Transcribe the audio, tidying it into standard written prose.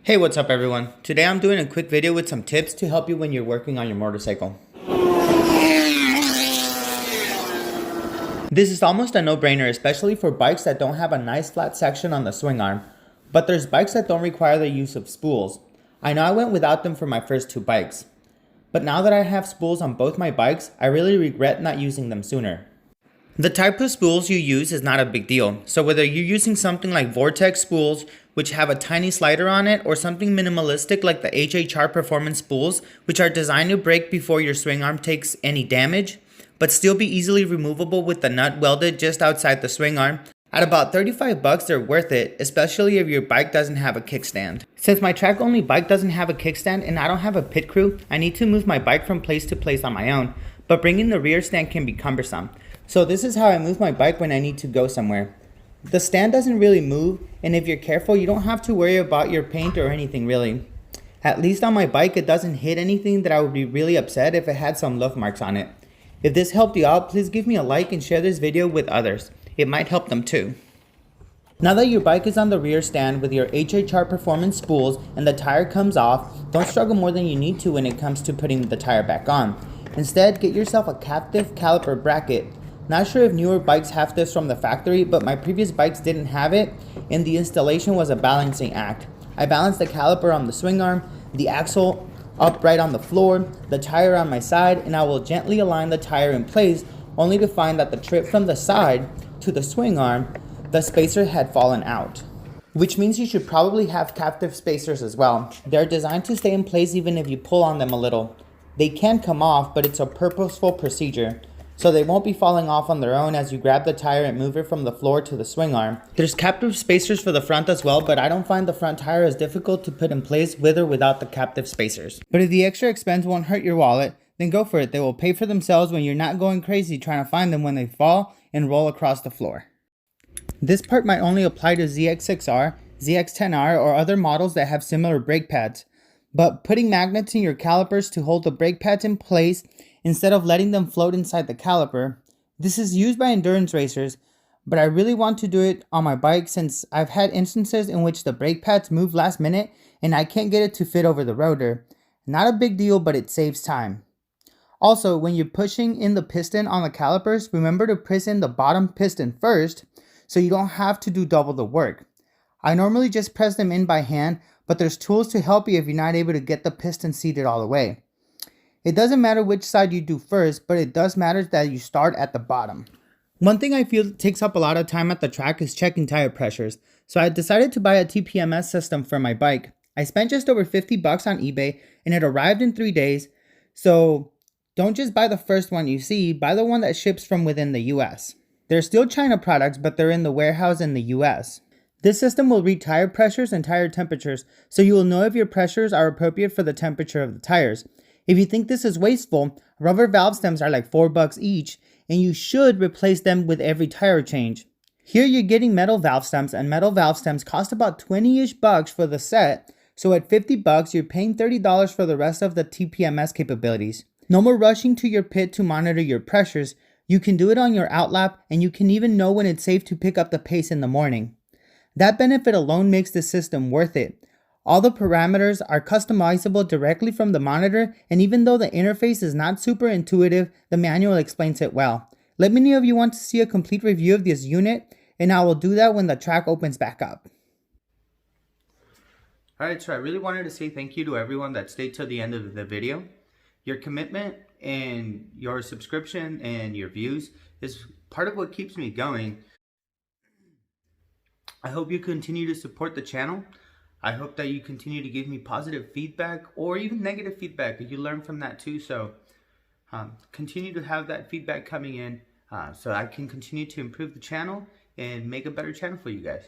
Hey, what's up everyone? Today I'm doing a quick video with some tips to help you when you're working on your motorcycle. This is almost a no-brainer, especially for bikes that don't have a nice flat section on the swing arm. But there's bikes that don't require the use of spools. I know I went without them for my first two bikes. But now that I have spools on both my bikes, I really regret not using them sooner. The type of spools you use is not a big deal, so whether you're using something like Vortex spools, which have a tiny slider on it, or something minimalistic like the HHR Performance spools, which are designed to break before your swing arm takes any damage, but still be easily removable with the nut welded just outside the swing arm, at about 35 bucks they're worth it, especially if your bike doesn't have a kickstand. Since my track only bike doesn't have a kickstand and I don't have a pit crew, I need to move my bike from place to place on my own, but bringing the rear stand can be cumbersome. So this is how I move my bike when I need to go somewhere. The stand doesn't really move, and if you're careful, you don't have to worry about your paint or anything really. At least on my bike, it doesn't hit anything that I would be really upset if it had some love marks on it. If this helped you out, please give me a like and share this video with others. It might help them too. Now that your bike is on the rear stand with your HHR Performance spools and the tire comes off, don't struggle more than you need to when it comes to putting the tire back on. Instead, get yourself a captive caliper bracket. Not sure if newer bikes have this from the factory, but my previous bikes didn't have it, and the installation was a balancing act. I balanced the caliper on the swing arm, the axle upright on the floor, the tire on my side, and I will gently align the tire in place, only to find that the trip from the side to the swing arm, the spacer had fallen out. Which means you should probably have captive spacers as well. They're designed to stay in place even if you pull on them a little. They can come off, but it's a purposeful procedure, so they won't be falling off on their own as you grab the tire and move it from the floor to the swing arm. There's captive spacers for the front as well, but I don't find the front tire as difficult to put in place with or without the captive spacers. But if the extra expense won't hurt your wallet, then go for it. They will pay for themselves when you're not going crazy trying to find them when they fall and roll across the floor. This part might only apply to ZX6R, ZX10R, or other models that have similar brake pads. But putting magnets in your calipers to hold the brake pads in place instead of letting them float inside the caliper. This is used by endurance racers, but I really want to do it on my bike since I've had instances in which the brake pads move last minute and I can't get it to fit over the rotor. Not a big deal, but it saves time. Also, when you're pushing in the piston on the calipers, remember to press in the bottom piston first so you don't have to do double the work. I normally just press them in by hand, but there's tools to help you if you're not able to get the piston seated all the way. It doesn't matter which side you do first, but it does matter that you start at the bottom. One thing I feel takes up a lot of time at the track is checking tire pressures, so I decided to buy a TPMS system for my bike. I spent just over 50 bucks on eBay and it arrived in 3 days, so don't just buy the first one you see, buy the one that ships from within the US. They're still China products, but they're in the warehouse in the US. This system will read tire pressures and tire temperatures, so you will know if your pressures are appropriate for the temperature of the tires. If you think this is wasteful, rubber valve stems are like $4 each, and you should replace them with every tire change. Here you're getting metal valve stems, and metal valve stems cost about 20-ish bucks for the set, so at 50 bucks you're paying $30 for the rest of the TPMS capabilities. No more rushing to your pit to monitor your pressures. You can do it on your outlap, and you can even know when it's safe to pick up the pace in the morning. That benefit alone makes the system worth it. All the parameters are customizable directly from the monitor, and even though the interface is not super intuitive, the manual explains it well. Let me know if you want to see a complete review of this unit, and I will do that when the track opens back up. Alright, so I really wanted to say thank you to everyone that stayed till the end of the video. Your commitment and your subscription and your views is part of what keeps me going. I hope you continue to support the channel. I hope that you continue to give me positive feedback or even negative feedback. You learn from that too. So continue to have that feedback coming in so I can continue to improve the channel and make a better channel for you guys.